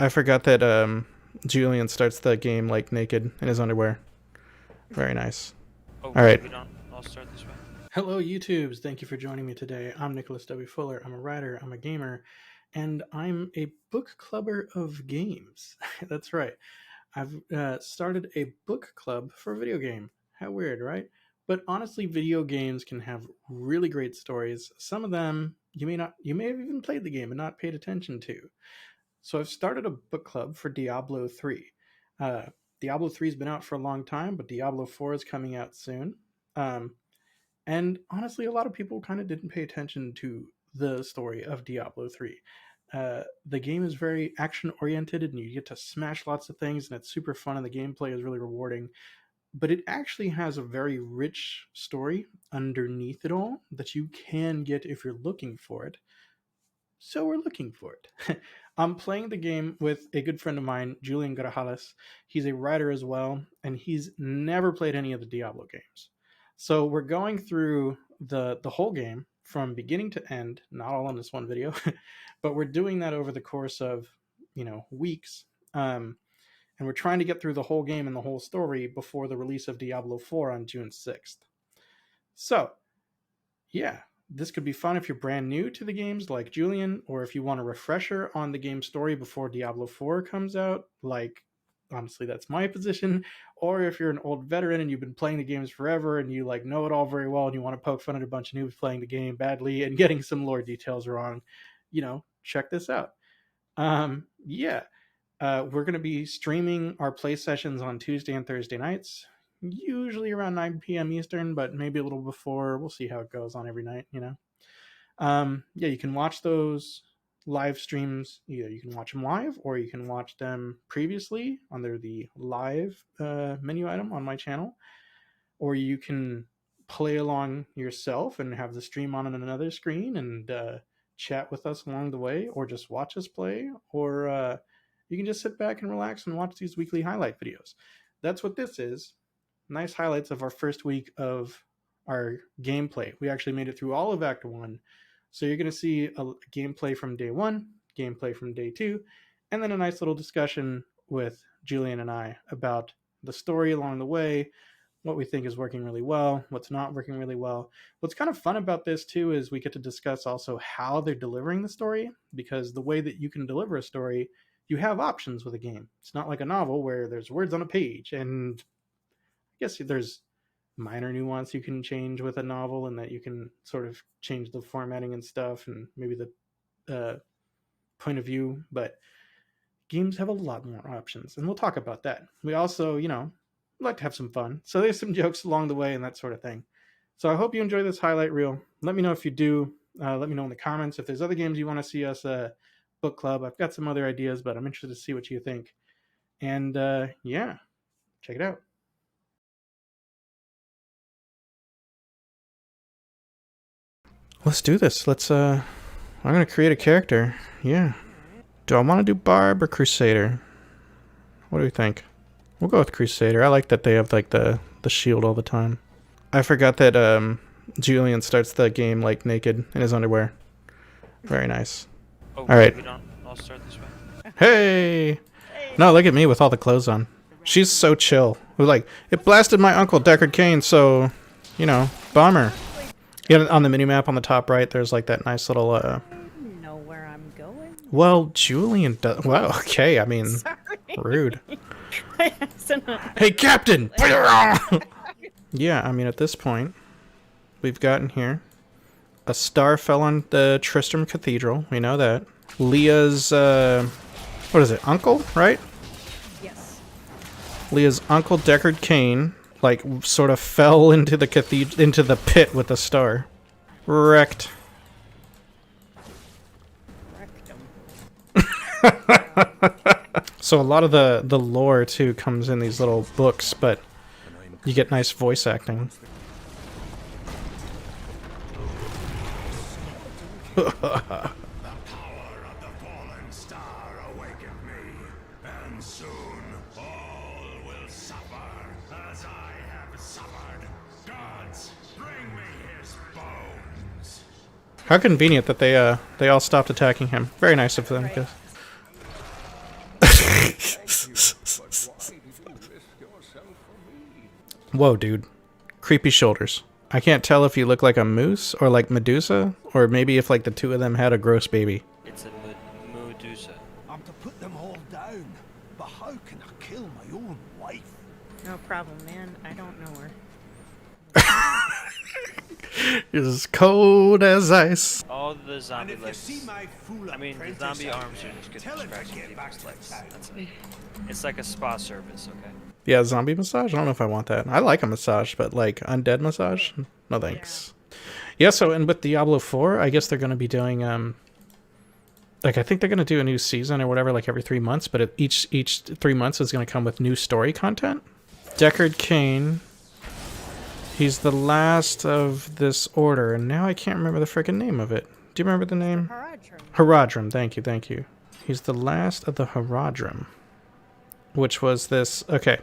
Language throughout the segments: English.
I forgot that Julian starts the game like naked in his underwear. Very nice. Oh, All right. we don't. I'll start this way. Hello, YouTubes. Thank you for joining me today. I'm Nicholas W. Fuller. I'm a writer, I'm a gamer, and I'm a book clubber of games. That's right. I've started a book club for a video game. How weird, right? But honestly, video games can have really great stories. Some of them you may have even played the game and not paid attention to. So I've started a book club for Diablo 3. Uh, Diablo 3 has been out for a long time, but Diablo 4 is coming out soon. And honestly, a lot of people kind of didn't pay attention to the story of Diablo 3. The game is very action oriented and you get to smash lots of things and it's super fun and the gameplay is really rewarding. But it actually has a very rich story underneath it all that you can get if you're looking for it. So we're looking for it. I'm playing the game with a good friend of mine, Julian Grajales. He's a writer as well, and he's never played any of the Diablo games. So we're going through the whole game from beginning to end, not all in this one video, but we're doing that over the course of, weeks. And we're trying to get through the whole game and the whole story before the release of Diablo 4 on June 6th. So, yeah, this could be fun if you're brand new to the games like Julian, or if you want a refresher on the game story before Diablo 4 comes out, like, honestly, that's my position. Or if you're an old veteran and you've been playing the games forever and you know it all very well and you want to poke fun at a bunch of noobs playing the game badly and getting some lore details wrong, check this out. We're going to be streaming our play sessions on Tuesday and Thursday nights, usually around 9 p.m. Eastern, but maybe a little before. We'll see how it goes on every night, you can watch those live streams. Either you can watch them live or you can watch them previously under the live menu item on my channel, or you can play along yourself and have the stream on another screen and chat with us along the way, or just watch us play, or you can just sit back and relax and watch these weekly highlight videos. That's what this is. Nice highlights of our first week of our gameplay. We actually made it through all of Act 1. So you're going to see a gameplay from day 1, gameplay from day 2, and then a nice little discussion with Julian and I about the story along the way, what we think is working really well, what's not working really well. What's kind of fun about this too is we get to discuss also how they're delivering the story, because the way that you can deliver a story, you have options with a game. It's not like a novel where there's words on a page, and I guess there's minor nuance you can change with a novel, and that you can sort of change the formatting and stuff and maybe the point of view, but games have a lot more options, and we'll talk about that. We also, like to have some fun, so there's some jokes along the way and that sort of thing. So I hope you enjoy this highlight reel. Let me know if you do. Let me know in the comments if there's other games you want to see us book club. I've got some other ideas, but I'm interested to see what you think. And check it out. Let's do this. I'm gonna create a character. Yeah. Do I want to do Barb or Crusader? What do we think? We'll go with Crusader. I like that they have the shield all the time. I forgot that Julian starts the game like naked in his underwear. Very nice. Oh, all right. We don't. I'll start this way. Hey! No, look at me with all the clothes on. She's so chill. We're it blasted my uncle Deckard Cain, so, bummer. Yeah, on the minimap on the top right, there's that nice little Know where I'm going? Well, Julian does. Well, okay, I mean, Sorry. rude. Hey, Captain! Yeah, I mean, at this point, we've gotten here. A star fell on the Tristram Cathedral. We know that. Leah's, what is it, uncle, right? Yes. Leah's uncle, Deckard Cain, sort of fell into the into the pit with a star. Wrecked. So a lot of the lore, too, comes in these little books, but you get nice voice acting. The power of the fallen star awakened me, and soon all will suffer as I have suffered. Gods, bring me his bones. How convenient that they all stopped attacking him. Very nice of them. Right. Whoa, dude. Creepy shoulders. I can't tell if you look like a moose or like Medusa, or maybe if like the two of them had a gross baby. It's a Medusa. I'm to put them all down, but how can I kill my own wife? No problem, man. I don't know her. It's as cold as ice. All the zombie And if you legs. see my fool I mean, the apprentice zombie out arms there, are just good tell him to distractions get back people's to legs. town. That's it. It's like a spa service, okay? Yeah, zombie massage? I don't know if I want that. I like a massage, but like undead massage? No thanks. Yeah, so and with Diablo 4, I guess they're going to be doing like I think they're going to do a new season or whatever like every 3 months, but each 3 months is going to come with new story content. Deckard Cain, he's the last of this order, and now I can't remember the freaking name of it. Do you remember the name? Haradrim, thank you. He's the last of the Haradrim, which was this. Okay.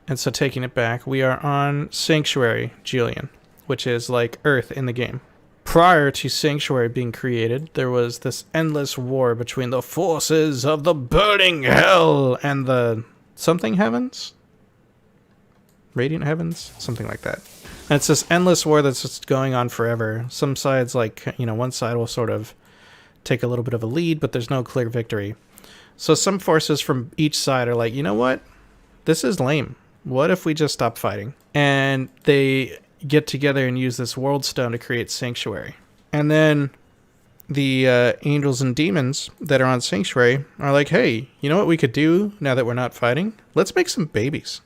And so taking it back, we are on Sanctuary, Julian, which is like Earth in the game. Prior to Sanctuary being created, there was this endless war between the forces of the burning hell and the something heavens? Radiant heavens? Something like that. And it's this endless war that's just going on forever. Some sides, like, you know, one side will sort of take a little bit of a lead, but there's no clear victory. So some forces from each side are like, you know what? This is lame. What if we just stop fighting? And they get together and use this world stone to create Sanctuary. And then the angels and demons that are on Sanctuary are like, hey, you know what we could do now that we're not fighting? Let's make some babies.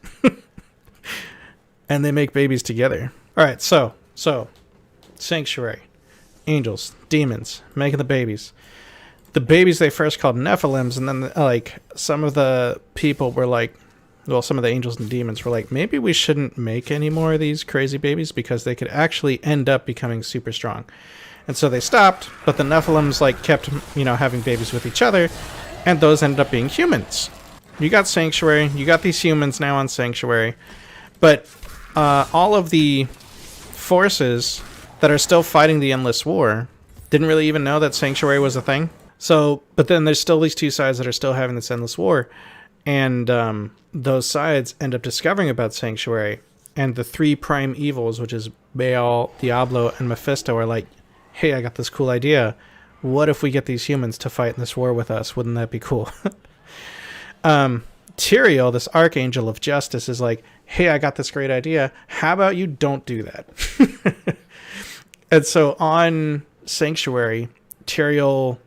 And they make babies together. All right, so Sanctuary, angels, demons, making the babies. The babies they first called Nephilims, and then like some of the people were like, well, some of the angels and demons were like, maybe we shouldn't make any more of these crazy babies because they could actually end up becoming super strong. And so they stopped, but the Nephilims like kept, you know, having babies with each other, and those ended up being humans. You got Sanctuary, you got these humans now on Sanctuary, but all of the forces that are still fighting the Endless War didn't really even know that Sanctuary was a thing. So, but then there's still these two sides that are still having this Endless War, and those sides end up discovering about Sanctuary, and the three prime evils, which is Baal, Diablo, and Mephisto, are like, hey, I got this cool idea. What if we get these humans to fight in this war with us? Wouldn't that be cool? Tyrael, this archangel of justice, is like, hey, I got this great idea. How about you don't do that? And so on Sanctuary, Tyrael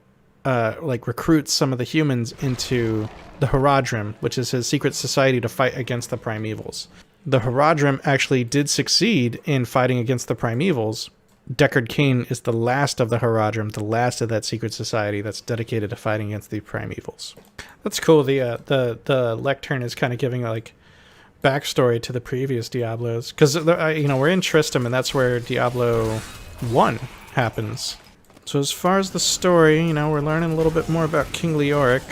like recruits some of the humans into the Haradrim, which is his secret society to fight against the primevals. The Haradrim actually did succeed in fighting against the primevals. Deckard Cain is the last of the Haradrim, the last of that secret society that's dedicated to fighting against the primevals. That's cool. The lectern is kind of giving like backstory to the previous Diablos, because you know, we're in Tristram, and that's where Diablo 1 happens. So as far as the story, you know, we're learning a little bit more about King Leoric.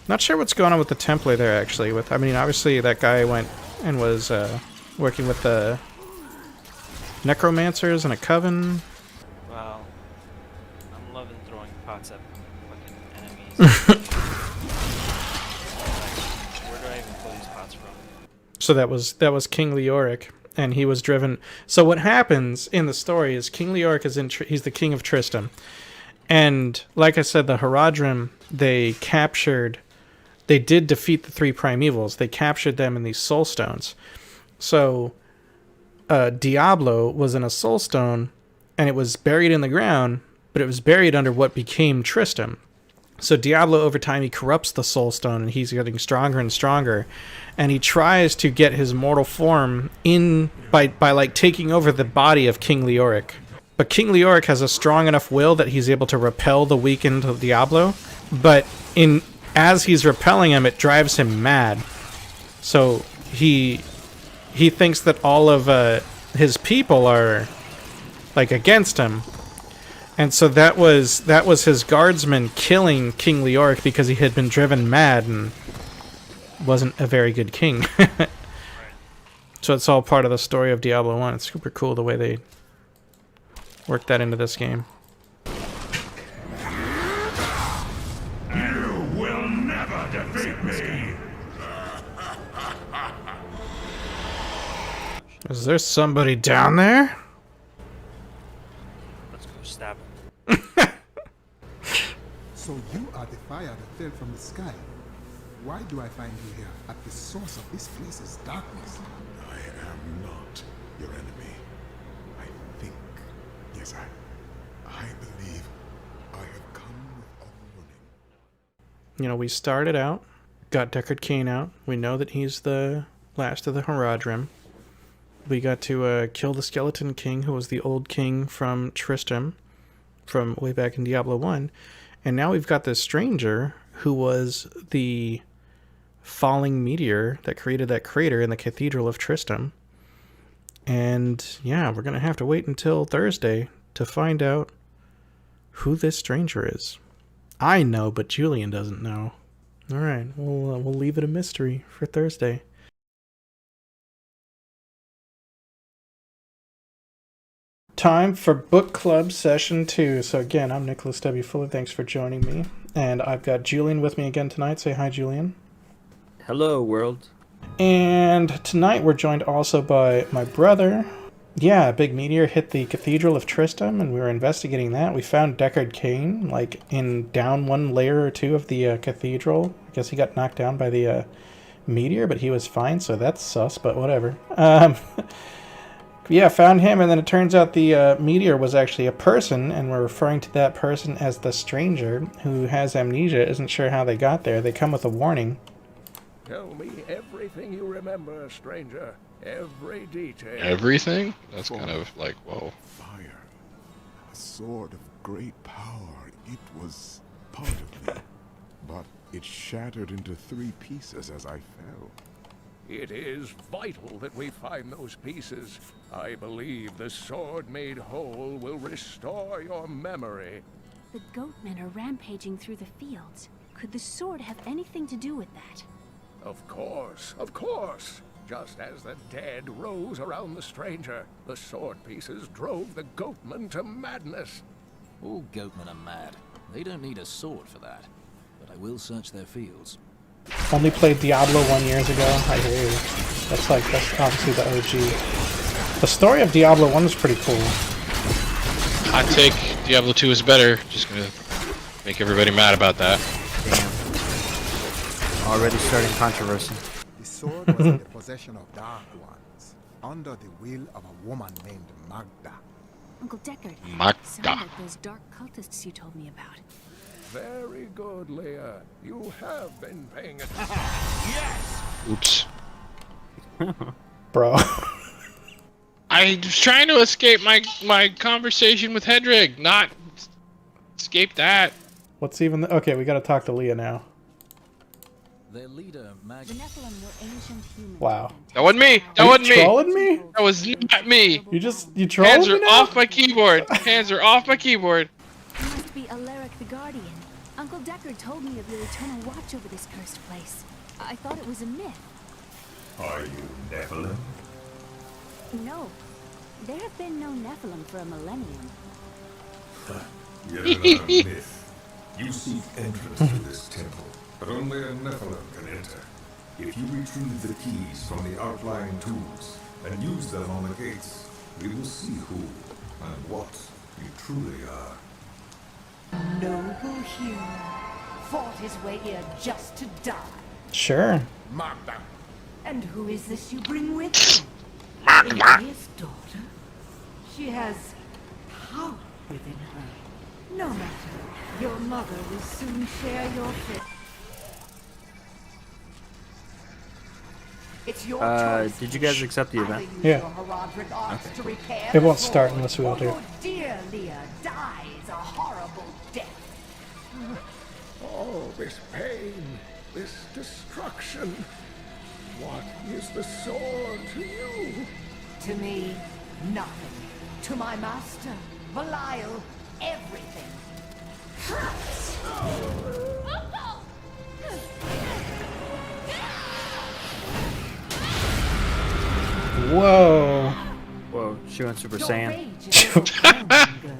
Not sure what's going on with the Templar there, actually. I mean, obviously that guy went and was working with the Necromancers and a coven. Wow. I'm loving throwing pots at fucking enemies. Where do I even pull these pots from? So that was King Leoric, and he was driven. So what happens in the story is King Leoric is he's the king of Tristram, and like I said, the Haradrim, they did defeat the three primevals. They captured them in these soul stones. So Diablo was in a soul stone, and it was buried in the ground, but it was buried under what became Tristram. So Diablo, over time, he corrupts the soul stone, and he's getting stronger and stronger, and he tries to get his mortal form in by like taking over the body of King Leoric. But King Leoric has a strong enough will that he's able to repel the weakened Diablo, but as he's repelling him, it drives him mad. So he thinks that all of his people are like against him, and so that was his guardsman killing King Leoric because he had been driven mad and wasn't a very good king. So it's all part of the story of Diablo 1. It's super cool the way they worked that into this game. You will never defeat me. Is there somebody down there? Let's go stab him. So you are the fire that fell from the sky. Why do I find you here at the source of this place's darkness? I am not your enemy. I think, yes, I believe I have come with all warning. You know, we started out, got Deckard Cain out. We know that he's the last of the Haradrim. We got to kill the Skeleton King, who was the old king from Tristram, from way back in Diablo 1. And now we've got this stranger, who was the falling meteor that created that crater in the Cathedral of Tristram. And yeah, we're going to have to wait until Thursday to find out who this stranger is. I know, but Julian doesn't know. All right, we'll leave it a mystery for Thursday. Time for book club session 2. So again, I'm Nicholas W. Fuller. Thanks for joining me. And I've got Julian with me again tonight. Say hi, Julian. Hello, world. And tonight we're joined also by my brother. Yeah, a big meteor hit the Cathedral of Tristram, and we were investigating that. We found Deckard Cain, like, in down one layer or two of the cathedral. I guess he got knocked down by the meteor, but he was fine, so that's sus, but whatever. Yeah, found him, and then it turns out the meteor was actually a person, and we're referring to that person as the stranger, who has amnesia, isn't sure how they got there. They come with a warning. Tell me everything you remember, stranger. Every detail. Everything? That's kind of like, whoa. Fire, a sword of great power. It was part of me, but it shattered into 3 pieces as I fell. It is vital that we find those pieces. I believe the sword made whole will restore your memory. The goatmen are rampaging through the fields. Could the sword have anything to do with that? Of course, of course. Just as the dead rose around the stranger, the sword pieces drove the goatmen to madness. All goatmen are mad. They don't need a sword for that. But I will search their fields. Only played Diablo 1 years ago. I hear you. That's obviously the OG. The story of Diablo 1 is pretty cool. Hot take, Diablo 2 is better. Just gonna make everybody mad about that. Damn. Already starting controversy. The sword was in the possession of dark ones, under the will of a woman named Magda. Uncle Deckard. Magda. Sound like those dark cultists you told me about. Very good, Leah. You have been paying attention. Yes! Oops. Bro. I was trying to escape my conversation with Hedrig, not escape that. What's even... Okay, we gotta talk to Leah now. Their leader, Mag... The Nephilim were ancient humans. Wow. That wasn't me. That Are wasn't you me. trolling me? That was not me. You trolling Hands me are now? off my keyboard. Hands are off my keyboard. You must be Alaric the Guardian. Uncle Deckard told me of your eternal watch over this cursed place. I thought it was a myth. Are you Nephilim? No. There have been no Nephilim for a millennium. You're not a myth. You seek entrance to this temple, but only a Nephilim can enter. If you retrieve the keys from the outlying tombs and use them on the gates, we will see who and what you truly are. Noble hero fought his way here just to die. Sure. Magda. And who is this you bring with you? His daughter? She has power within her. No matter, your mother will soon share your fate. It's your choice. Did you guys accept the event? Either use Yeah. your Haradric arts to repair It the won't start sword, unless we all or do. your dear Leah dies a horrible death. Oh, this pain, this destruction. What is the sword to you? To me, nothing. To my master, Belial, everything. Whoa. Whoa, she went Super Your Saiyan. rage is overwhelming, girl.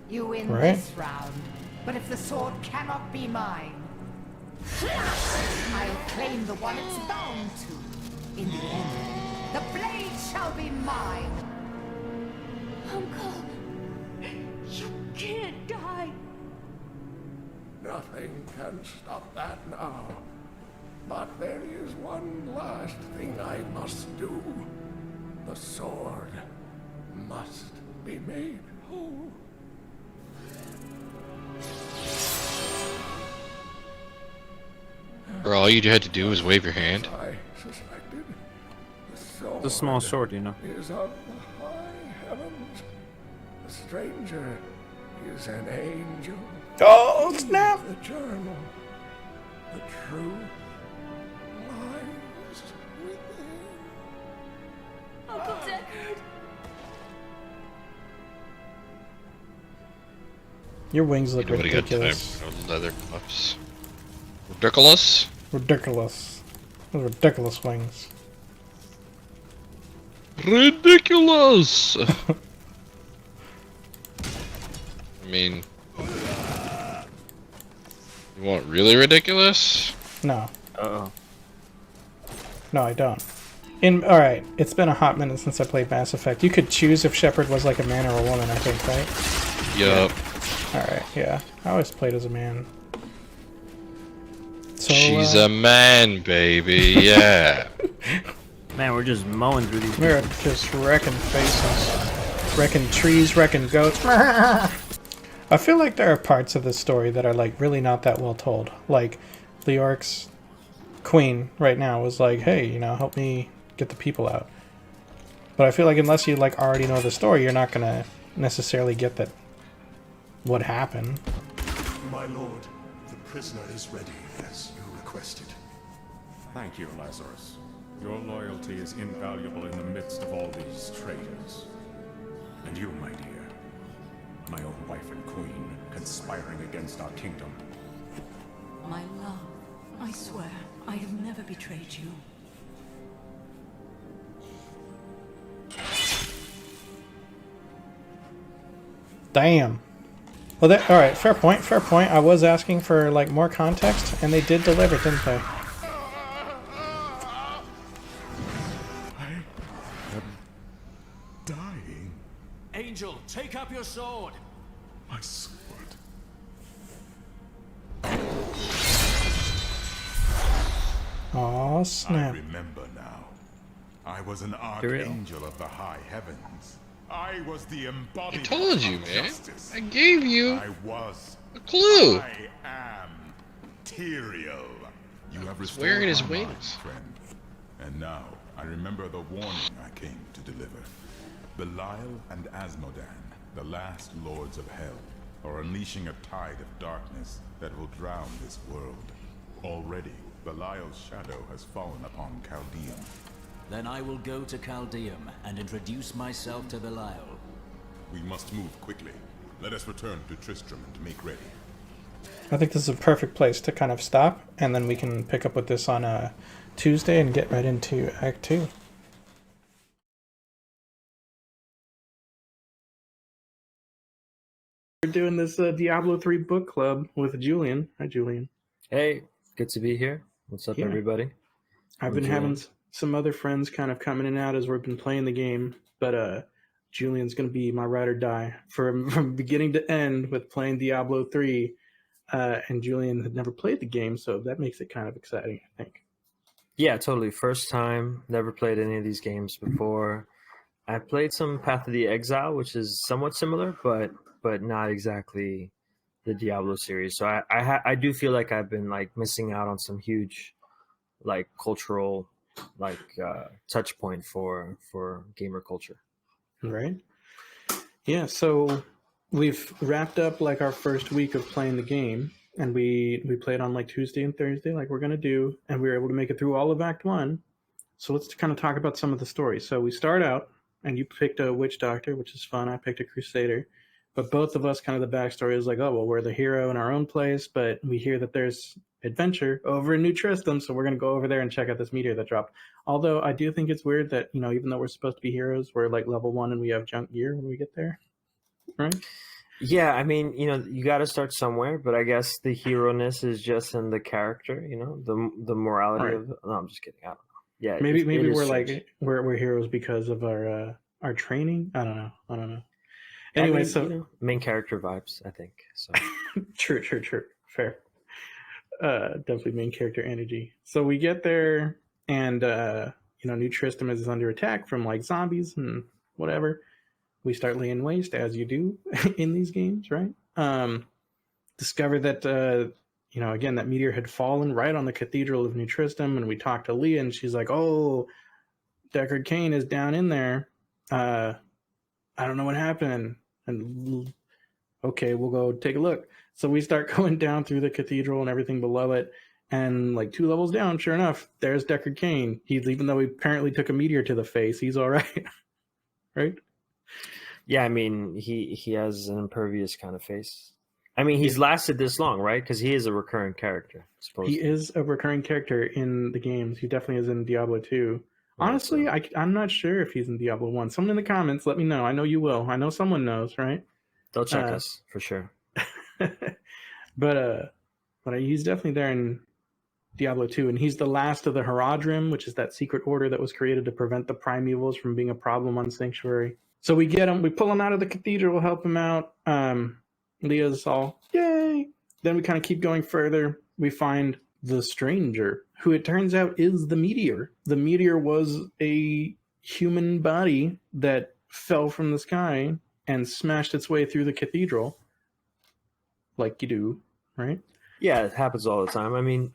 You win Right. this round, but if the sword cannot be mine, claim the one it's bound to. In the end, the blade shall be mine. Uncle, you can't die. Nothing can stop that now. But there is one last thing I must do. The sword must be made whole. Or all you had to do was wave your hand. I suspected. The sword It's a small sword, you know. is of the high heavens. The stranger is an angel. Oh, snap! The journal. The truth lies within. Uncle Deckard. Your wings look Nobody got time ridiculous. for leather cuffs. Ridiculous? Ridiculous. Those ridiculous wings. Ridiculous! I mean... You want really ridiculous? No. Uh-oh. No, I don't. Alright, it's been a hot minute since I played Mass Effect. You could choose if Shepard was like a man or a woman, I think, right? Yup. Alright, yeah. I always played as a man. So, She's a man, baby, yeah. Man, we're just mowing through these. We're just wrecking faces. Wrecking trees, wrecking goats. I feel like there are parts of this story that are like really not that well told. Like, Leoric's queen right now was like, hey, you know, help me get the people out. But I feel like unless you like already know the story, you're not gonna necessarily get that what happened. My lord, the prisoner is ready, as you requested. Thank you, Lazarus. Your loyalty is invaluable in the midst of all these traitors. And you, my dear, my own wife and queen, conspiring against our kingdom. My love, I swear, I have never betrayed you. Damn. Well, alright, fair point, fair point. I was asking for like more context, and they did deliver, didn't they? Dying? Angel, take up your sword. My sword. Aw, snap. I remember now. I was an For real. archangel of the high heavens. I was the I embodiment told you, of man. justice. I gave you I was. a clue. I am Tyrael. You have restored wearing his my mind, wings. friend. And now I remember the warning I came to deliver. Belial and Asmodan, the last lords of hell, are unleashing a tide of darkness that will drown this world. Already, Belial's shadow has fallen upon Chaldean. Then I will go to Chaldeum and introduce myself to Belial. We must move quickly. Let us return to Tristram and make ready. I think this is a perfect place to kind of stop, and then we can pick up with this on Tuesday and get right into Act 2. We're doing this Diablo 3 book club with Julian. Hi, Julian. Hey, good to be here. What's up, Yeah. everybody? I've I'm been Julian. having some other friends kind of coming in and out as we've been playing the game, but Julian's going to be my ride or die from beginning to end with playing Diablo 3. And Julian had never played the game, so that makes it kind of exciting, I think. Yeah, totally. First time. Never played any of these games before. I played some Path of the Exile, which is somewhat similar, but not exactly the Diablo series. So I do feel like I've been like missing out on some huge like cultural like touch point for gamer culture. Right? Yeah, so we've wrapped up like our first week of playing the game, and we played on like Tuesday and Thursday like we're going to do, and we were able to make it through all of Act 1. So let's kind of talk about some of the stories. So we start out, and you picked a witch doctor, which is fun. I picked a crusader. But both of us, kind of the backstory is like, oh, well, we're the hero in our own place, but we hear that there's adventure over in New Tristram, so we're going to go over there and check out this meteor that dropped. Although I do think it's weird that, you know, even though we're supposed to be heroes, we're like level 1 and we have junk gear when we get there, right? Yeah, I mean, you got to start somewhere, but I guess the hero-ness is just in the character, the morality Right. of. No, I'm just kidding. I don't know. Yeah, Maybe it is we're strange. like we're heroes because of our training. I don't know. I Anyway, mean, so main character vibes, I think. So true. Fair. Definitely main character energy. So we get there, and New Tristram is under attack from like zombies and whatever. We start laying waste as you do in these games, right? Discover that again that meteor had fallen right on the Cathedral of New Tristram, and we talked to Leah, and she's like, "Oh, Deckard Cain is down in there. I don't know what happened." And okay, we'll go take a look. So we start going down through the cathedral and everything below it, and like 2 levels down, sure enough, there's Deckard Cain. He's, even though he apparently took a meteor to the face, he's all right, right? yeah, I mean, he has an impervious kind of face. I mean, he's lasted this long, right? Because he is a recurring character. He is a recurring character in the games. He definitely is in Diablo 2. Right, honestly, so I'm not sure if he's in Diablo 1. Someone in the comments, let me know. I know you will. I know someone knows, right? They'll check us for sure. but he's definitely there in Diablo 2, and he's the last of the Haradrim, which is that secret order that was created to prevent the primevals from being a problem on Sanctuary. So we get him, we pull him out of the cathedral, help him out. Leah's all, yay! Then we kind of keep going further. We find the stranger, who it turns out is the meteor. The meteor was a human body that fell from the sky and smashed its way through the cathedral. Like you do, right? Yeah, it happens all the time. I mean,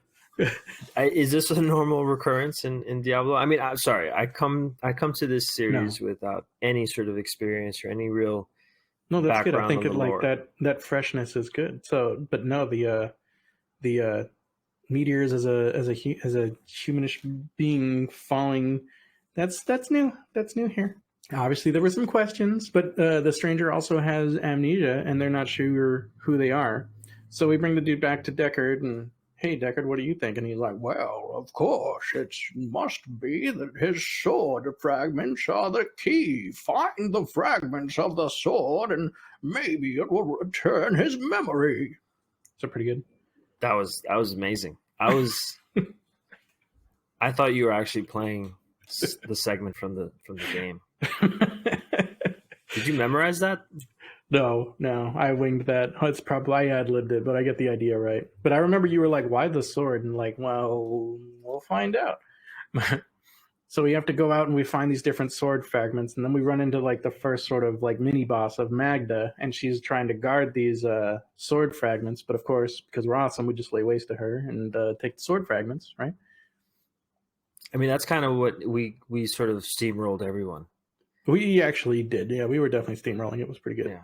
is this a normal recurrence in Diablo? I mean, I'm sorry. I come to this series without any sort of experience or any real that's good. I think it like that freshness is good. So, but no, the meteors as a humanish being falling, that's new. That's new here. Obviously, there were some questions, but the stranger also has amnesia, and they're not sure who they are. So we bring the dude back to Deckard, and hey, Deckard, what do you think? And he's like, well, of course, it must be that his sword fragments are the key. Find the fragments of the sword, and maybe it will return his memory. So pretty good. That was amazing. I thought you were actually playing the segment from the game. Did you memorize that? No, I winged that. It's probably I ad-libbed it, but I get the idea right. But I remember you were like, why the sword? And like, well, we'll find out. So we have to go out and we find these different sword fragments, and then we run into like the first sort of like mini boss of Magda, and she's trying to guard these sword fragments. But of course, because we're awesome, we just lay waste to her and take the sword fragments, right? I mean, that's kind of what we sort of steamrolled everyone. We actually did. Yeah, we were definitely steamrolling. It was pretty good. Yeah.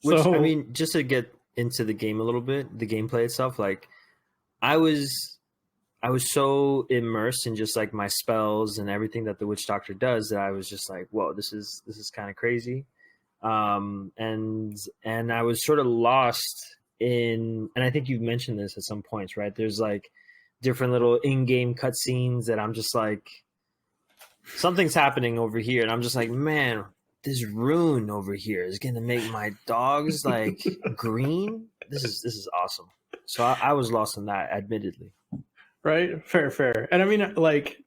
Which, I mean, just to get into the game a little bit, the gameplay itself, like I was so immersed in just like my spells and everything that the witch doctor does that I was just like, whoa, this is kind of crazy. And I was sort of lost in, and I think you've mentioned this at some points, right? There's like different little in-game cutscenes that I'm just like, something's happening over here, and I'm just like, man, this rune over here is gonna make my dogs like green. This is awesome. So I was lost in that, admittedly. Right, fair. And I mean, like,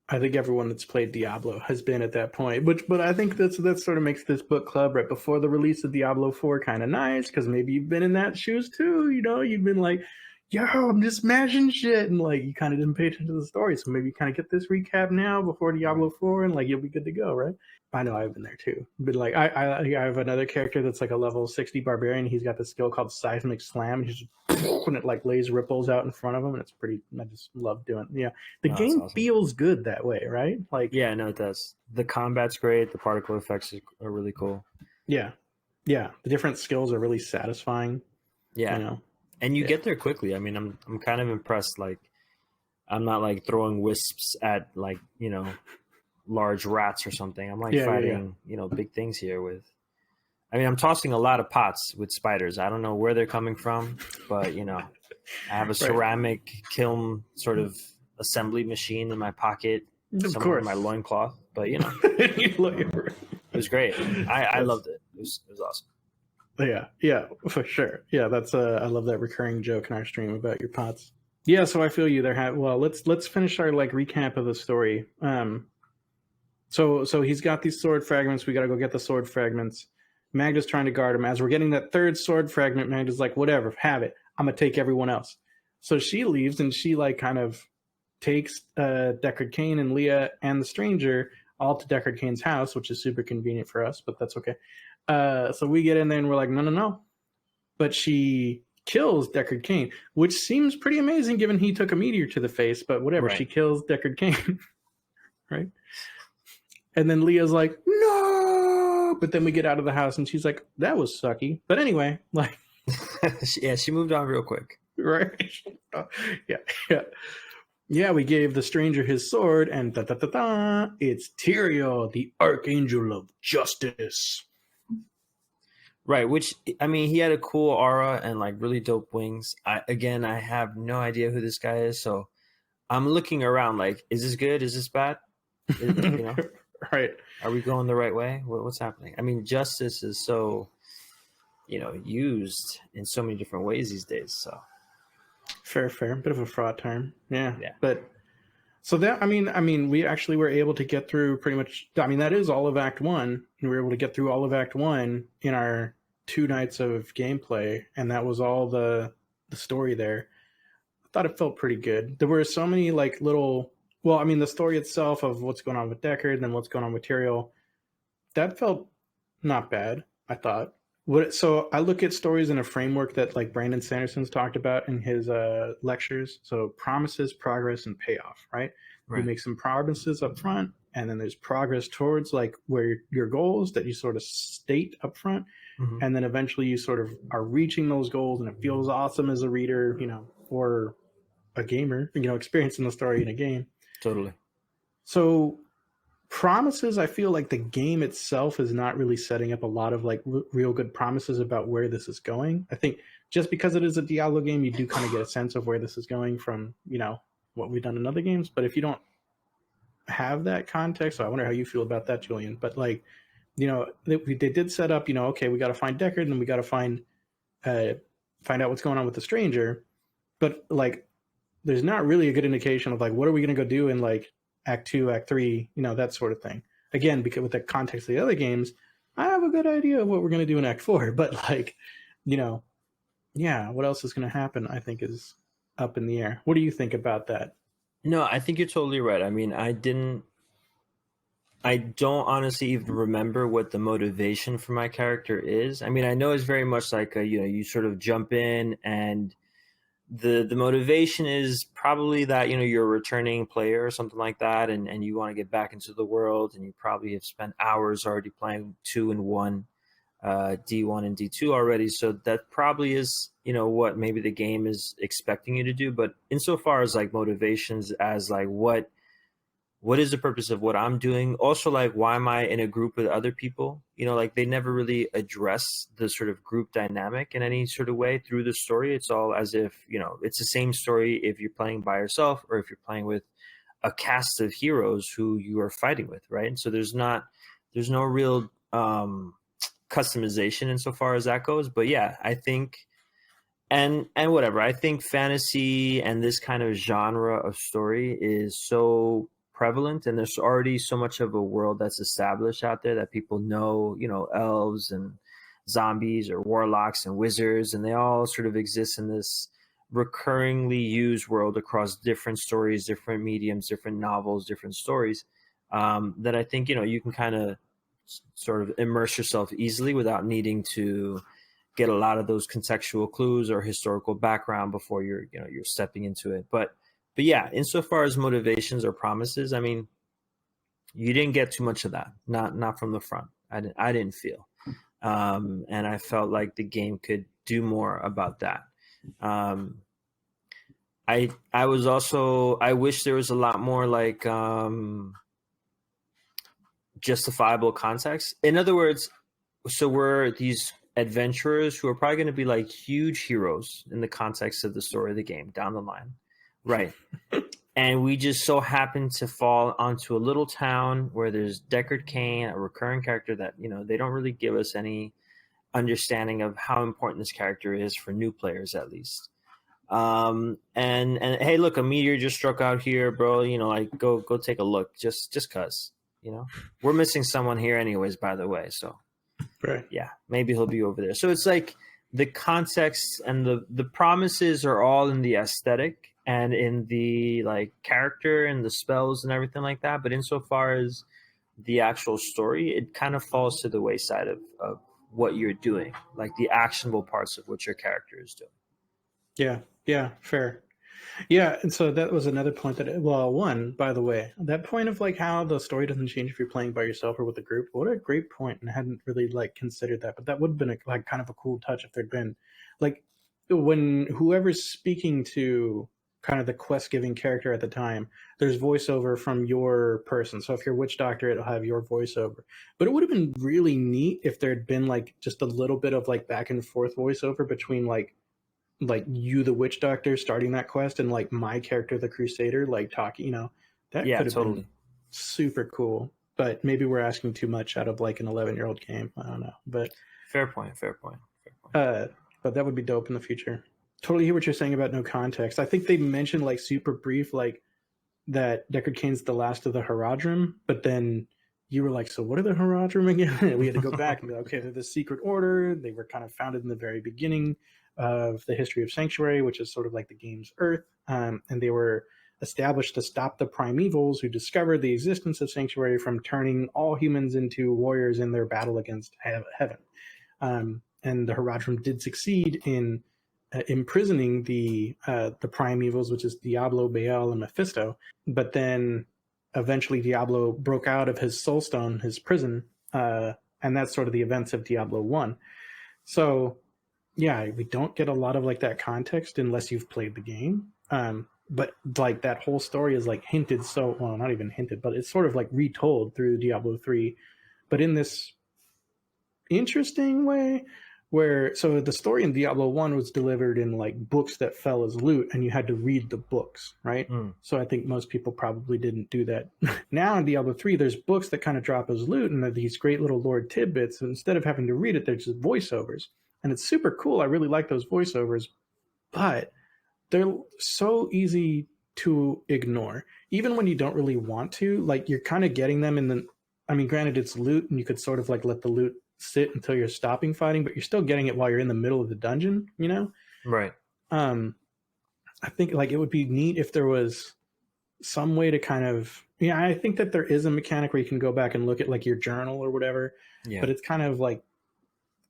I think everyone that's played Diablo has been at that point. But I think that sort of makes this book club right before the release of Diablo 4 kind of nice, because maybe you've been in that shoes too. You've been like, yo, I'm just smashing shit, and like you kind of didn't pay attention to the story, so maybe you kind of get this recap now before Diablo 4, and like you'll be good to go, right? I know I've been there too. But like I have another character that's like a level 60 barbarian. He's got this skill called Seismic Slam. He's just when it like lays ripples out in front of him, and it's pretty. I just love doing it. Yeah, the game awesome. Feels good that way, right? Like no, it does. The combat's great. The particle effects are really cool. Yeah. The different skills are really satisfying. Yeah, and you get there quickly. I mean, I'm kind of impressed. Like, I'm not like throwing wisps at like large rats or something. I'm like fighting big things here with. I mean, I'm tossing a lot of pots with spiders. I don't know where they're coming from, but I have a ceramic kiln sort of assembly machine in my pocket, somewhere in my loincloth. But it was great. I loved it. It was awesome. Yeah, for sure. Yeah, that's I love that recurring joke in our stream about your pots. Yeah, so I feel you there. Well, let's finish our like recap of the story. So he's got these sword fragments. We got to go get the sword fragments. Magda's trying to guard him. As we're getting that third sword fragment, Magda's like, whatever, have it. I'm gonna take everyone else. So she leaves and she like kind of takes Deckard Cain and Leah and the stranger all to Deckard Cain's house, which is super convenient for us, but that's okay. So we get in there and we're like, no, no, no. But she kills Deckard Cain, which seems pretty amazing given he took a meteor to the face, but whatever. Right. She kills Deckard Cain, right? And then Leah's like, no! But then we get out of the house and she's like, that was sucky. But anyway, like, Yeah, she moved on real quick. right? Yeah. Yeah, we gave the stranger his sword, and da-da-da-da, it's Tyrael, the Archangel of Justice. Right, which, I mean, he had a cool aura and like really dope wings. I have no idea who this guy is, so I'm looking around like, is this good? Is this bad? You know, Right. are we going the right way? What's happening? I mean, justice is so, used in so many different ways these days. So Fair. Bit of a fraud term. Yeah. Yeah. But so that, I mean, we actually were able to get through pretty much, I mean, that is all of Act 1. And we were able to get through all of Act 1 in our 2 nights of gameplay. And that was all the story there. I thought it felt pretty good. There were so many like little, well, I mean, the story itself of what's going on with Deckard and then what's going on with Tyrael, that felt not bad, I thought. So I look at stories in a framework that like Brandon Sanderson's talked about in his lectures. So promises, progress, and payoff, right? Right. You make some promises up front, and then there's progress towards like where your goals that you sort of state up front. Mhm. And then eventually you sort of are reaching those goals and it feels awesome as a reader, or a gamer, experiencing the story in a game. Totally. So promises, I feel like the game itself is not really setting up a lot of like real good promises about where this is going. I think just because it is a Diablo game, you do kind of get a sense of where this is going from, what we've done in other games. But if you don't have that context, I wonder how you feel about that, Julian. But like, they did set up, okay, we got to find Deckard and we got to find out what's going on with the stranger. But like, there's not really a good indication of like, what are we going to go do in like Act 2, Act 3, that sort of thing. Again, because with the context of the other games, I have a good idea of what we're going to do in Act 4. But like, what else is going to happen, I think is up in the air. What do you think about that? No, I think you're totally right. I mean, I don't honestly even remember what the motivation for my character is. I mean, I know it's very much like, you sort of jump in and the motivation is probably that, you're a returning player or something like that. And you want to get back into the world and you probably have spent hours already playing 2 and 1, D1 and D2 already. So that probably is, what maybe the game is expecting you to do. But insofar as like motivations as like, what is the purpose of what I'm doing? Also, like, why am I in a group with other people? Like they never really address the sort of group dynamic in any sort of way through the story. It's all as if, it's the same story if you're playing by yourself or if you're playing with a cast of heroes who you are fighting with, right? And so there's no real customization insofar as that goes. But yeah, I think, and whatever, I think fantasy and this kind of genre of story is so prevalent, and there's already so much of a world that's established out there that people know, elves and zombies or warlocks and wizards, and they all sort of exist in this recurringly used world across different stories, different mediums, different novels, different stories, that I think, you can kind of sort of immerse yourself easily without needing to get a lot of those contextual clues or historical background before you're stepping into it. But yeah, insofar as motivations or promises, I mean, you didn't get too much of that. Not from the front. I didn't feel, and I felt like the game could do more about that. I wish there was a lot more like justifiable context. In other words, so we're these adventurers who are probably going to be like huge heroes in the context of the story of the game down the line. Right. And we just so happen to fall onto a little town where there's Deckard Cain, a recurring character that, they don't really give us any understanding of how important this character is for new players, at least. And hey, look, a meteor just struck out here, bro. You know, like go take a look, just cause, you know, we're missing someone here anyways, by the way. So Right. yeah, maybe he'll be over there. So it's like the context and the promises are all in the aesthetic and in the like character and the spells and everything like that. But insofar as the actual story, it kind of falls to the wayside of what you're doing, like the actionable parts of what your character is doing. Yeah, fair. Yeah, and so that was another point that, well, one, by the way, that point of like how the story doesn't change if you're playing by yourself or with a group. What a great point, and I hadn't really like considered that, but that would have been like kind of a cool touch if there'd been like when whoever's speaking to kind of the quest giving character at the time, there's voiceover from your person. So if you're witch doctor, it'll have your voiceover. But it would have been really neat if there'd been like just a little bit of like back and forth voiceover between like you the witch doctor starting that quest and like my character the crusader like talking, you know, that Yeah, could have totally. been super cool. But maybe we're asking too much out of like an 11-year-old game. I don't know, but Fair point. but that would be dope in the future. Totally hear what you're saying about no context. I think they mentioned like super brief like that Deckard Cain's the last of the Haradrim, but then you were like, so what are the Haradrim again? And we had to go back and be like, okay, they're the secret order. They were kind of founded in the very beginning of the history of Sanctuary, which is sort of like the game's Earth. And they were established to stop the primevals who discovered the existence of Sanctuary from turning all humans into warriors in their battle against heaven. And the Haradrim did succeed in imprisoning the primevals, which is Diablo, Baal, and Mephisto. But then eventually Diablo broke out of his soulstone, his prison, and that's sort of the events of Diablo 1. So yeah, we don't get a lot of like that context unless you've played the game. But like that whole story is like hinted, so well, not even hinted, but it's sort of like retold through Diablo 3, but in this interesting way where so the story in Diablo 1 was delivered in like books that fell as loot and you had to read the books, right? So I think most people probably didn't do that. Now in Diablo 3 there's books that kind of drop as loot and they're these great little lore tidbits, and instead of having to read it they're just voiceovers, and it's super cool. I really like those voiceovers, but they're so easy to ignore even when you don't really want to. Like you're kind of getting them in the, I mean, granted it's loot and you could sort of like let the loot sit until you're stopping fighting, but you're still getting it while you're in the middle of the dungeon, you know? Right. I think like it would be neat if there was some way to kind of, yeah, I think that there is a mechanic where you can go back and look at like your journal or whatever, but it's kind of like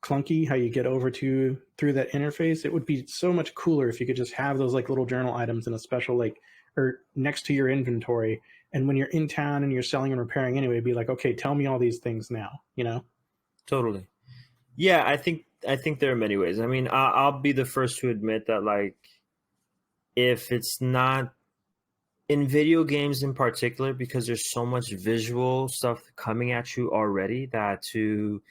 clunky how you get over to through that interface. It would be so much cooler if you could just have those like little journal items in a special like or next to your inventory, and when you're in town and you're selling and repairing anyway, be like, okay, tell me all these things now, you know? Totally. Yeah, I think there are many ways. I mean, I'll be the first to admit that like if it's not in video games in particular, because there's so much visual stuff coming at you already, that to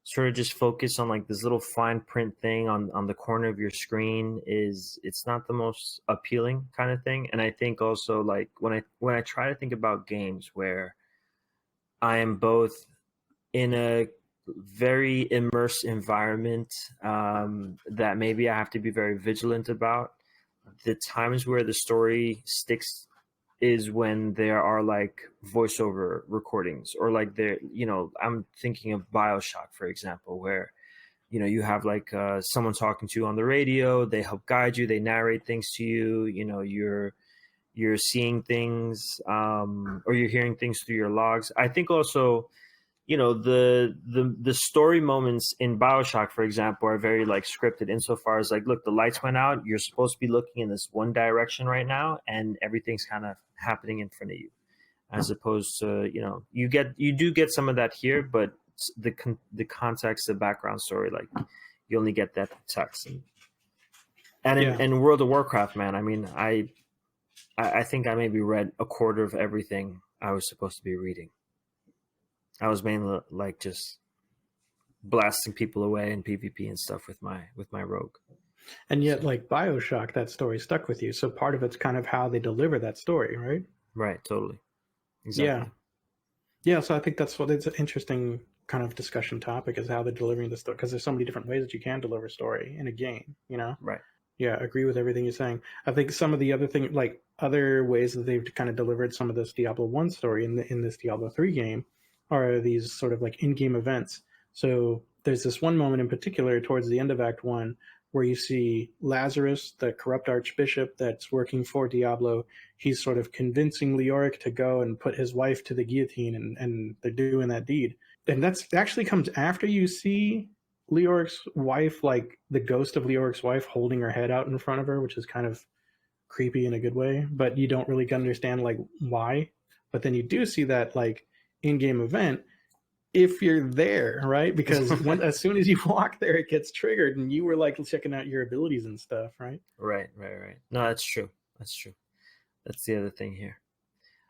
sort of just focus on like this little fine print thing on the corner of your screen it's not the most appealing kind of thing. And I think also like when I try to think about games where I am both in a very immersed environment that maybe I have to be very vigilant about, the times where the story sticks is when there are like voiceover recordings, or like there, you know, I'm thinking of BioShock, for example, where, you know, you have like someone talking to you on the radio, they help guide you, they narrate things to you, you know, you're seeing things or you're hearing things through your logs. I think also, you know, the story moments in BioShock, for example, are very like scripted insofar as like, look, the lights went out, you're supposed to be looking in this one direction right now, and everything's kind of happening in front of you, as opposed to, you know, you do get some of that here, but the context, the background story, like you only get that text. And in World of Warcraft, man, I mean, I think I maybe read a quarter of everything I was supposed to be reading. I was mainly like just blasting people away in PvP and stuff with my rogue. And yet, like BioShock, that story stuck with you. So part of it's kind of how they deliver that story, right? Right, totally. Exactly. Yeah. So I think that's what it's an interesting kind of discussion topic is how they're delivering the story, because there's so many different ways that you can deliver story in a game, you know? Right. Yeah, agree with everything you're saying. I think some of the other thing, like other ways that they've kind of delivered some of this Diablo 1 story in this Diablo 3 game are these sort of like in-game events. So there's this one moment in particular towards the end of Act 1 where you see Lazarus, the corrupt archbishop that's working for Diablo. He's sort of convincing Leoric to go and put his wife to the guillotine, and they're doing that deed. And that's actually comes after you see Leoric's wife, like the ghost of Leoric's wife, holding her head out in front of her, which is kind of creepy in a good way, but you don't really understand like why. But then you do see that like in-game event if you're there, right? Because as soon as you walk there, it gets triggered, and you were like checking out your abilities and stuff, right? Right. No, that's true. That's the other thing here.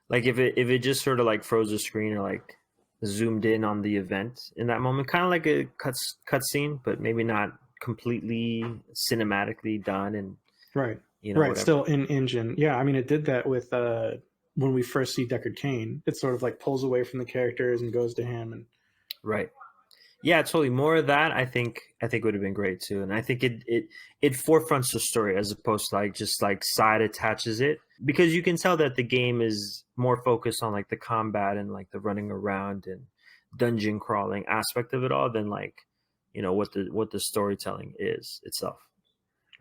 Like if it just sort of like froze the screen or like zoomed in on the event in that moment, kind of like a cutscene, but maybe not completely cinematically done, and right, you know, right, whatever. Still in engine. Yeah, I mean, it did that with when we first see Deckard Cain. It sort of like pulls away from the characters and goes to him, and right. Yeah, totally. More of that, I think would have been great too, and I think it forefronts the story as opposed to like just like side attaches it, because you can tell that the game is more focused on like the combat and like the running around and dungeon crawling aspect of it all than like, you know, what the storytelling is itself.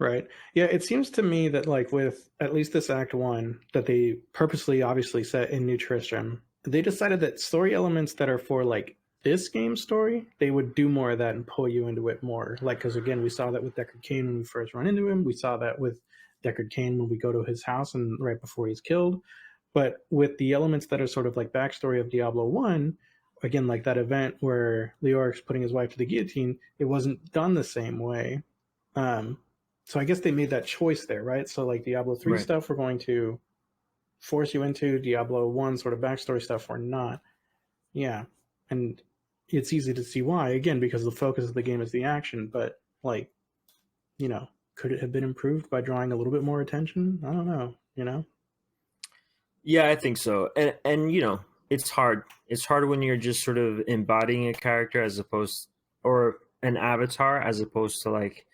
right. Yeah, it seems to me that like with at least this Act 1 that they purposely obviously set in New Tristram, they decided that story elements that are for like this game story, they would do more of that and pull you into it more. Like, because again, we saw that with Deckard Cain when we first run into him. We saw that with Deckard Cain when we go to his house and right before he's killed. But with the elements that are sort of like backstory of Diablo 1, again, like that event where Leoric's putting his wife to the guillotine, it wasn't done the same way. So I guess they made that choice there, right? So like Diablo 3 Right. stuff, we're going to force you into. Diablo 1 sort of backstory stuff, we're not. Yeah. And it's easy to see why, again, because the focus of the game is the action, but like, you know, could it have been improved by drawing a little bit more attention? I don't know, you know? Yeah, I think so. And you know, it's hard. It's hard when you're just sort of embodying a character as opposed, or an avatar, as opposed to like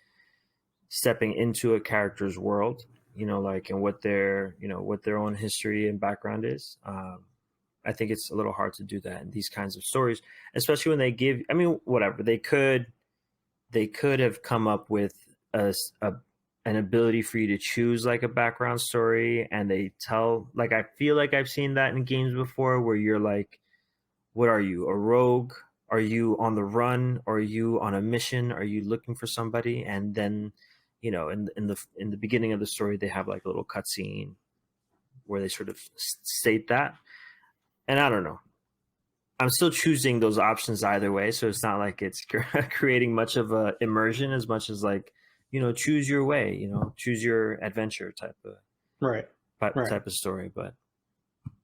stepping into a character's world, you know, like, and what their, you know, what their own history and background is. I think it's a little hard to do that in these kinds of stories, especially when they give, I mean, whatever, they could have come up with an ability for you to choose like a background story, and they tell, like, I feel like I've seen that in games before where you're like, what are you, a rogue? Are you on the run? Are you on a mission? Are you looking for somebody? And then, you know, in the beginning of the story, they have like a little cutscene where they sort of state that. And I don't know, I'm still choosing those options either way, so it's not like it's creating much of a immersion as much as like, you know, choose your way, you know, choose your adventure type of type of story. But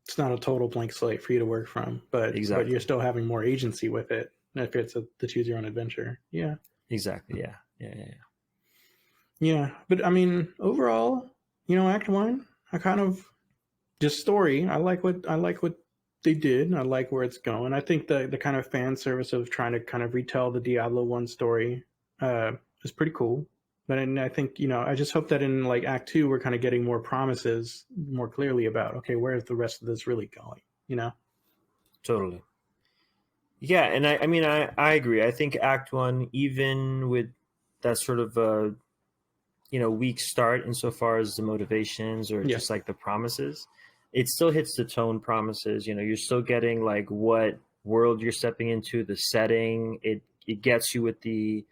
it's not a total blank slate for you to work from, but exactly. But you're still having more agency with it if it's the choose your own adventure. Yeah, exactly. Yeah, but I mean, overall, you know, Act 1, I kind of just story. I like what they did. I like where it's going. I think the kind of fan service of trying to kind of retell the Diablo 1 story is pretty cool. But I think, you know, I just hope that in like Act 2 we're kind of getting more promises more clearly about, okay, where is the rest of this really going, you know? Totally. Yeah, and I mean I agree. I think Act 1, even with that sort of you know, weak start insofar as the motivations or just like the promises, it still hits the tone promises. You know, you're still getting like what world you're stepping into, the setting. It gets you with the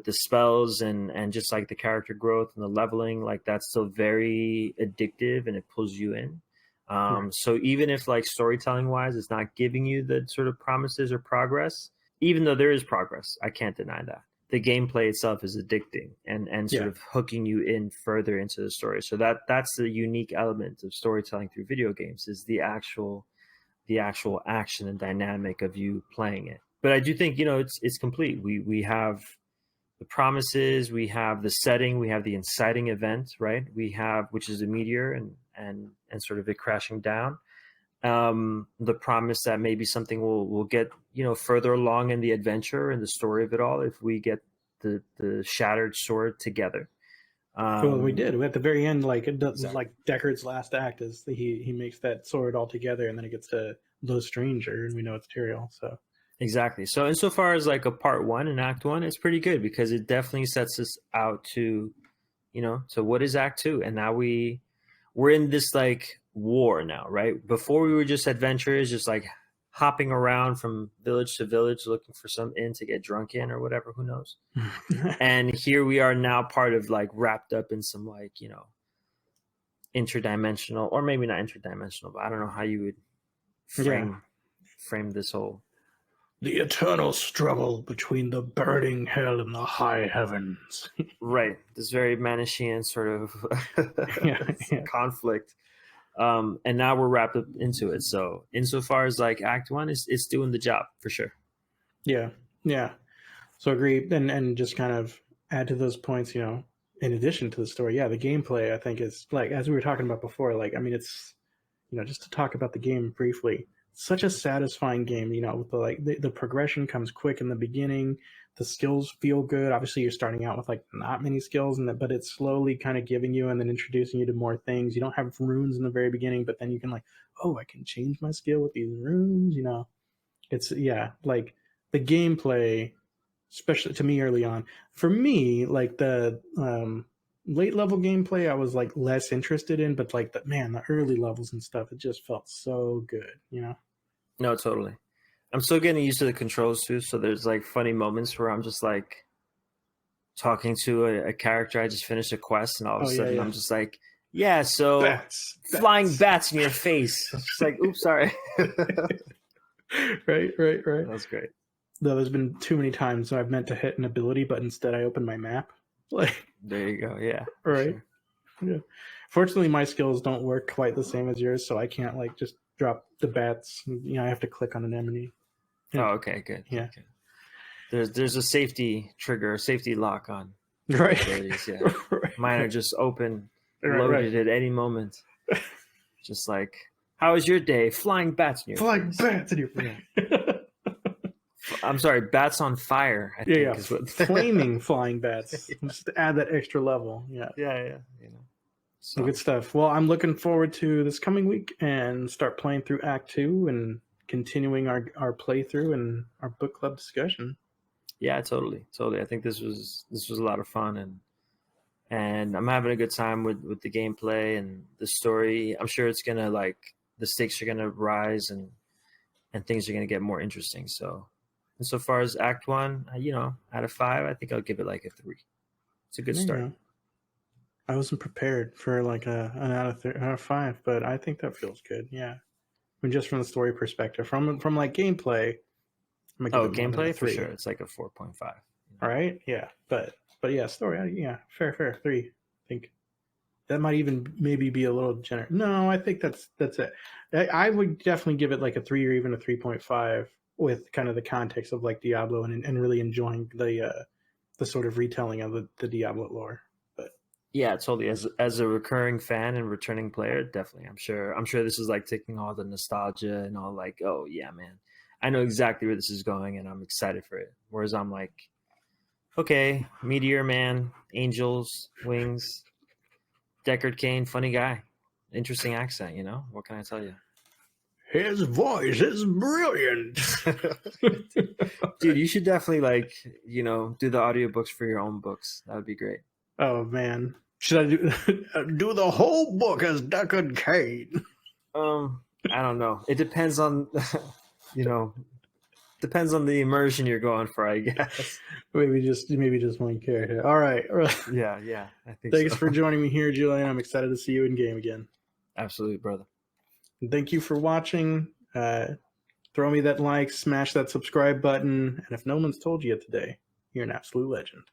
spells and just like the character growth and the leveling. Like that's still very addictive and it pulls you in. So even if like storytelling wise, it's not giving you the sort of promises or progress, even though there is progress, I can't deny that the gameplay itself is addicting and sort of hooking you in further into the story. So that's the unique element of storytelling through video games, is the actual action and dynamic of you playing it. But I do think, you know, it's complete. We have the promises, we have the setting, we have the inciting event, right? We have, which is a meteor and sort of it crashing down. the promise that maybe something will get further along in the adventure and the story of it all if we get the shattered sword together. Well, we did. At the very end, like it does, Exactly. like Deckard's last act is he makes that sword all together, and then it gets to the stranger, and we know it's Tyrael. So Exactly. So insofar as like a part 1 and act 1, it's pretty good because it definitely sets us out to, so what is act 2? And now we're in this like war now, right? Before we were just adventurers, just like hopping around from village to village looking for some inn to get drunk in or whatever, who knows. And here we are now part of like wrapped up in some like, interdimensional, or maybe not interdimensional, but I don't know how you would frame this whole the eternal struggle between the burning hell and the high heavens. right, this very Manichean sort of conflict. And now we're wrapped up into it. So insofar as like act 1 it's doing the job for sure. Yeah. So agree, and just kind of add to those points, in addition to the story, the gameplay I think is like, as we were talking about before, like, I mean, it's, just to talk about the game briefly, such a satisfying game, with the progression comes quick in the beginning, the skills feel good. Obviously you're starting out with like not many skills, but it's slowly kind of giving you and then introducing you to more things. You don't have runes in the very beginning, but then you can like, oh, I can change my skill with these runes, it's like the gameplay, especially to me early on. For me, like the late level gameplay, I was like less interested in, but like the early levels and stuff, it just felt so good, No, totally. I'm still getting used to the controls too. So there's like funny moments where I'm just like talking to a character. I just finished a quest, and all of a sudden I'm just like, so bats. Flying bats in your face. It's just like, oops, sorry. Right. That's great. Though there's been too many times I've meant to hit an ability, but instead I opened my map. Like, there you go. Yeah. Right. Sure. Yeah. Fortunately, my skills don't work quite the same as yours, so I can't like just drop the bats. I have to click on an enemy. Oh, okay, good. Yeah. Okay. There's a safety trigger, a safety lock on right. abilities. Yeah. Right. Mine are just open, Right, loaded at any moment. Just like, how was your day? Flying bats in your face. Bats in your face. I'm sorry, bats on fire. I think is what flaming flying bats. Just to add that extra level. Yeah. So good stuff. Well, I'm looking forward to this coming week and start playing through Act 2 and continuing our playthrough and our book club discussion. Yeah, totally. I think this was a lot of fun, and I'm having a good time with the gameplay and the story. I'm sure it's gonna the stakes are gonna rise and things are gonna get more interesting. So, and so far as Act 1, out of 5, I think I'll give it like a 3. It's a good start. I wasn't prepared for like an out of 5, but I think that feels good. Yeah, I mean, just from the story perspective, from like gameplay. Gameplay for sure. It's like a 4.5. All right. Yeah, but yeah, story. Yeah, fair 3. I think that might even maybe be a little generous. No, I think that's it. I would definitely give it like a 3 or even a 3.5 with kind of the context of like Diablo and really enjoying the sort of retelling of the Diablo lore. Yeah, totally. As a recurring fan and returning player, definitely. I'm sure this is like taking all the nostalgia and all like, oh yeah, man, I know exactly where this is going and I'm excited for it. Whereas I'm like, okay, Meteor Man, Angels, Wings, Deckard Cain, funny guy, interesting accent. What can I tell you? His voice is brilliant. Dude, you should definitely do the audiobooks for your own books. That would be great. Oh man, should I do the whole book as Deckard Cain? I don't know. It depends on depends on the immersion you're going for, I guess. maybe just one character. All right. Yeah. I think. Thanks for joining me here, Julian. I'm excited to see you in game again. Absolutely, brother. And thank you for watching. Throw me that like, smash that subscribe button, and if no one's told you yet today, you're an absolute legend.